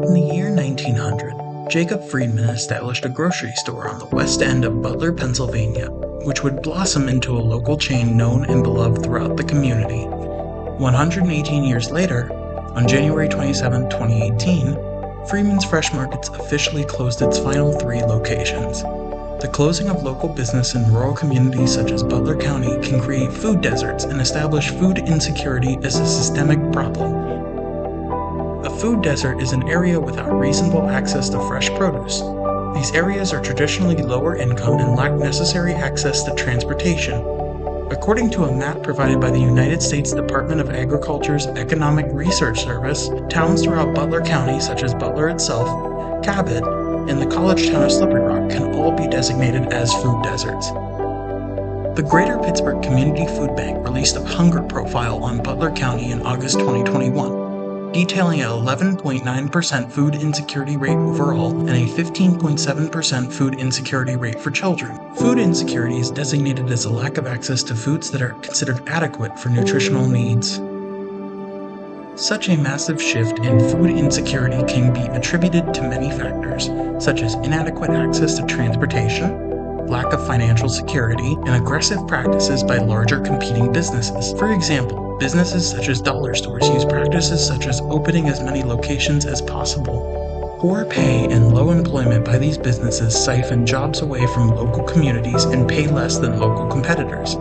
In the year 1900, Jacob Friedman established a grocery store on the west end of Butler, Pennsylvania, which would blossom into a local chain known and beloved throughout the community. 118 years later, on January 27, 2018, Friedman's Fresh Markets officially closed its final 3 locations. The closing of local business in rural communities such as Butler County can create food deserts and establish food insecurity as a systemic problem. A food desert is an area without reasonable access to fresh produce. These areas are traditionally lower income and lack necessary access to transportation. According to a map provided by the United States Department of Agriculture's Economic Research Service, towns throughout Butler County, such as Butler itself, Cabot, and the college town of Slippery Rock can all be designated as food deserts. The Greater Pittsburgh Community Food Bank released a hunger profile on Butler County in August 2021, detailing an 11.9% food insecurity rate overall and a 15.7% food insecurity rate for children. Food insecurity is designated as a lack of access to foods that are considered adequate for nutritional needs. Such a massive shift in food insecurity can be attributed to many factors, such as inadequate access to transportation, lack of financial security, and aggressive practices by larger competing businesses. For example, businesses such as dollar stores use practices such as opening as many locations as possible. Poor pay and low employment by these businesses siphon jobs away from local communities and pay less than local competitors.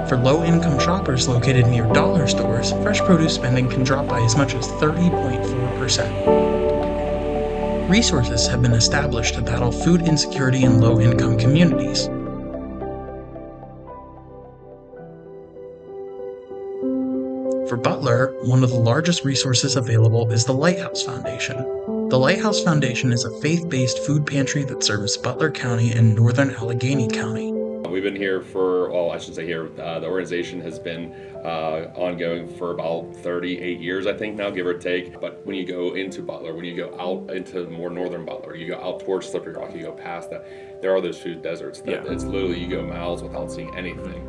For low-income shoppers located near dollar stores, fresh produce spending can drop by as much as 30.4%. Resources have been established to battle food insecurity in low-income communities. For Butler, one of the largest resources available is the Lighthouse Foundation. The Lighthouse Foundation is a faith-based food pantry that serves Butler County and northern Allegheny County. We've been here for, the organization has been ongoing for about 38 years, I think now, give or take. But when you go into Butler, when you go out into more northern Butler, you go out towards Slippery Rock, you go past that, there are those food deserts. It's literally, you go miles without seeing anything.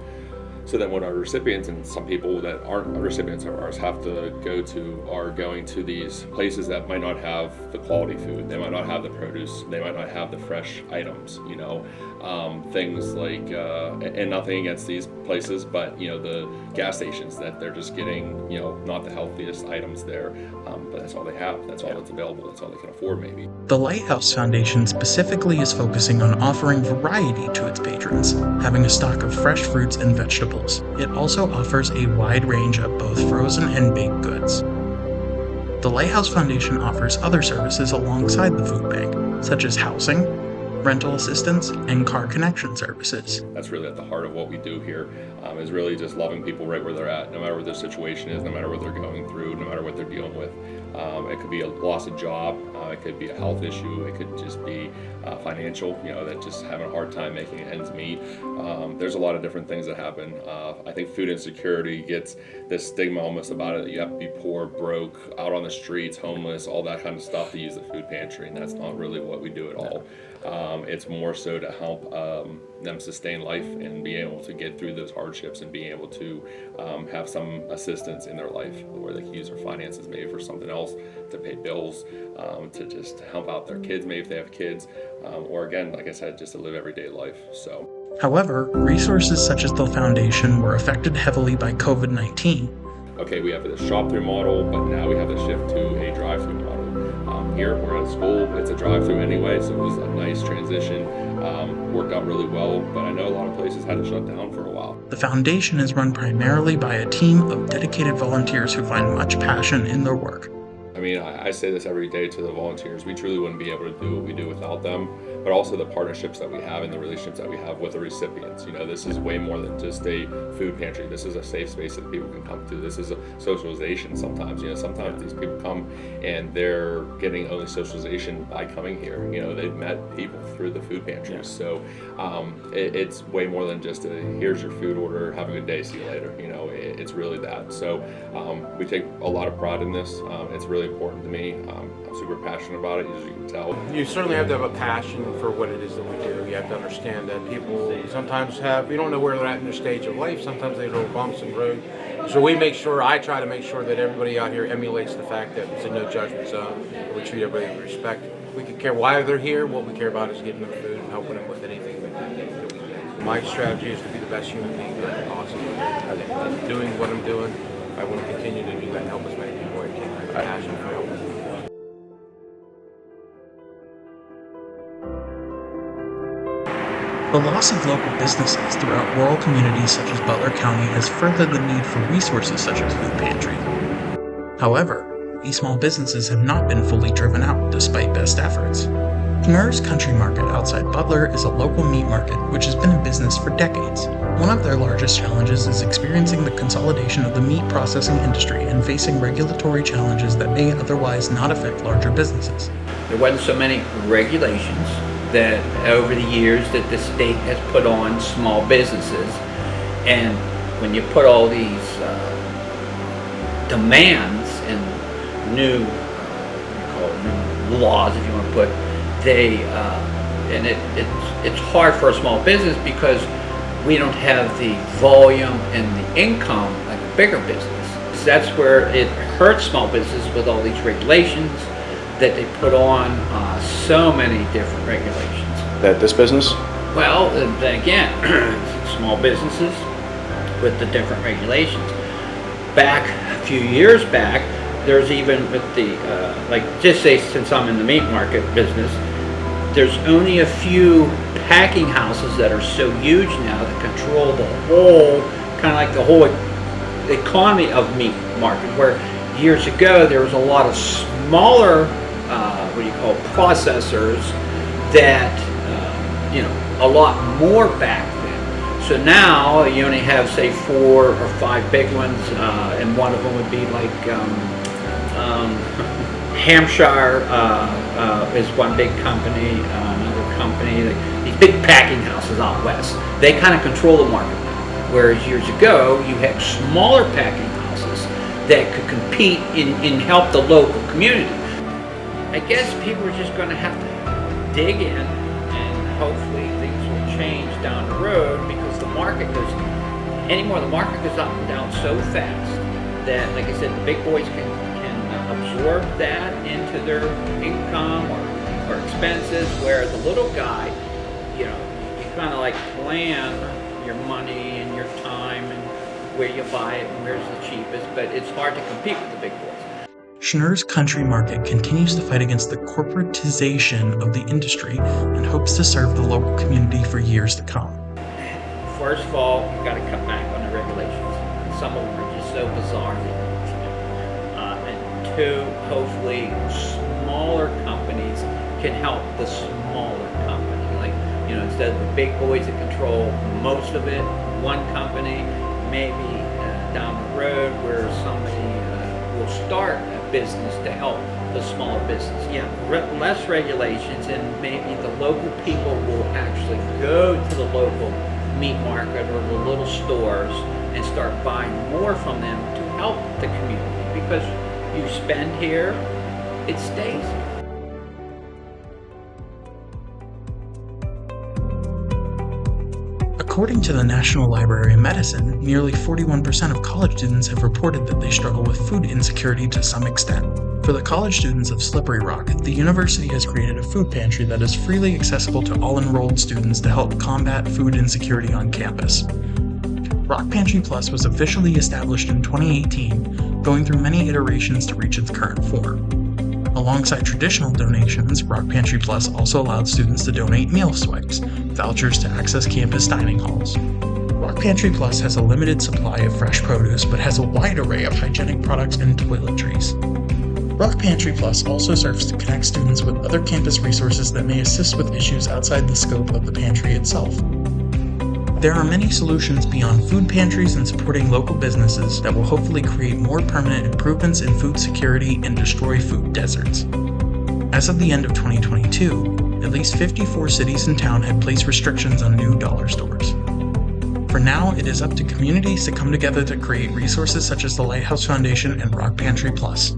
So then what our recipients and some people that aren't recipients of ours have to go to are going to these places that might not have the quality food. They might not have the produce. They might not have the fresh items, things like, and nothing against these places, but, the gas stations that they're just getting, not the healthiest items there. But that's all they have. That's all that's available. That's all they can afford maybe. The Lighthouse Foundation specifically is focusing on offering variety to its patrons, having a stock of fresh fruits and vegetables. It also offers a wide range of both frozen and baked goods. The Lighthouse Foundation offers other services alongside the food bank, such as housing, rental assistance, and car connection services. That's really at the heart of what we do here, is really just loving people right where they're at, no matter what their situation is, no matter what they're going through, no matter what they're dealing with. It could be a loss of job, it could be a health issue, it could just be financial, that just having a hard time making ends meet. There's a lot of different things that happen. I think food insecurity gets this stigma almost about it, that you have to be poor, broke, out on the streets, homeless, all that kind of stuff to use the food pantry, and that's not really what we do at all. It's more so to help them sustain life and be able to get through those hardships and being able to have some assistance in their life where they can use their finances maybe for something else, to pay bills, to just help out their kids maybe if they have kids, or again, like I said, just to live everyday life. So. However, resources such as the foundation were affected heavily by COVID-19. Okay, we have the shop-through model, but now we have the shift to a drive-through model. Here, we're at school, it's a drive-through anyway, so it was a nice transition, worked out really well, but I know a lot of places had to shut down for a while. The foundation is run primarily by a team of dedicated volunteers who find much passion in their work. I mean, I say this every day to the volunteers. We truly wouldn't be able to do what we do without them, but also the partnerships that we have and the relationships that we have with the recipients. This is way more than just a food pantry. This is a safe space that people can come to. This is a socialization sometimes. Sometimes these people come and they're getting only socialization by coming here. They've met people through the food pantries. So it's way more than just here's your food order, have a good day, see you later. It's really that. So we take a lot of pride in this. It's really important to me. I'm super passionate about it, as you can tell. You certainly have to have a passion for what it is that we do. You have to understand that people sometimes we don't know where they're at in their stage of life. Sometimes they go bumps in the road. So I try to make sure that everybody out here emulates the fact that it's a no judgment zone. We treat everybody with respect. We can care why they're here. What we care about is getting them food and helping them with anything that we can. My strategy is to be the best human being that I can possibly be. And doing what I'm doing, I want to continue to do that and help as many people as I can. I have a passion for helping. The loss of local businesses throughout rural communities such as Butler County has furthered the need for resources such as food pantries. However, these small businesses have not been fully driven out despite best efforts. Schnurr's Country Market outside Butler is a local meat market which has been in business for decades. One of their largest challenges is experiencing the consolidation of the meat processing industry and facing regulatory challenges that may otherwise not affect larger businesses. There wasn't so many regulations that over the years that the state has put on small businesses, and when you put all these demands and new laws, if you want to put, it's hard for a small business because we don't have the volume and the income like a bigger business. So that's where it hurts small businesses with all these regulations that they put on, so many different regulations. That this business? Well, again, small businesses with the different regulations. Back a few years back, there's even with the, like just say since I'm in the meat market business, there's only a few packing houses that are so huge now that control the whole, kind of like the whole economy of meat market, where years ago there was a lot of smaller processors that a lot more back then. So now you only have say 4 or 5 big ones, and one of them would be like Hampshire is one big company, another company, these big packing houses out west. They kind of control the market now. Whereas years ago you had smaller packing houses that could compete and help the local community. I guess people are just going to have to dig in, and hopefully things will change down the road, because the market goes up and down so fast that, like I said, the big boys can absorb that into their income or expenses, where the little guy, you kind of like plan your money and your time and where you buy it and where's the cheapest, but it's hard to compete with the big boys. Schnurr's Country Market continues to fight against the corporatization of the industry and hopes to serve the local community for years to come. First of all, you've got to cut back on the regulations. Some of them are just so bizarre. And two, hopefully smaller companies can help the smaller company. Like, instead of the big boys that control most of it, one company, maybe down the road where somebody will start a business to help the smaller business. Less regulations, and maybe the local people will actually go to the local meat market or the little stores and start buying more from them to help the community, because you spend here, it stays here. According to the National Library of Medicine, nearly 41% of college students have reported that they struggle with food insecurity to some extent. For the college students of Slippery Rock, the university has created a food pantry that is freely accessible to all enrolled students to help combat food insecurity on campus. Rock Pantry Plus was officially established in 2018, going through many iterations to reach its current form. Alongside traditional donations, Rock Pantry Plus also allowed students to donate meal swipes, vouchers to access campus dining halls. Rock Pantry Plus has a limited supply of fresh produce, but has a wide array of hygienic products and toiletries. Rock Pantry Plus also serves to connect students with other campus resources that may assist with issues outside the scope of the pantry itself. There are many solutions beyond food pantries and supporting local businesses that will hopefully create more permanent improvements in food security and destroy food deserts. As of the end of 2022, at least 54 cities and towns had placed restrictions on new dollar stores. For now, it is up to communities to come together to create resources such as the Lighthouse Foundation and Rock Pantry Plus.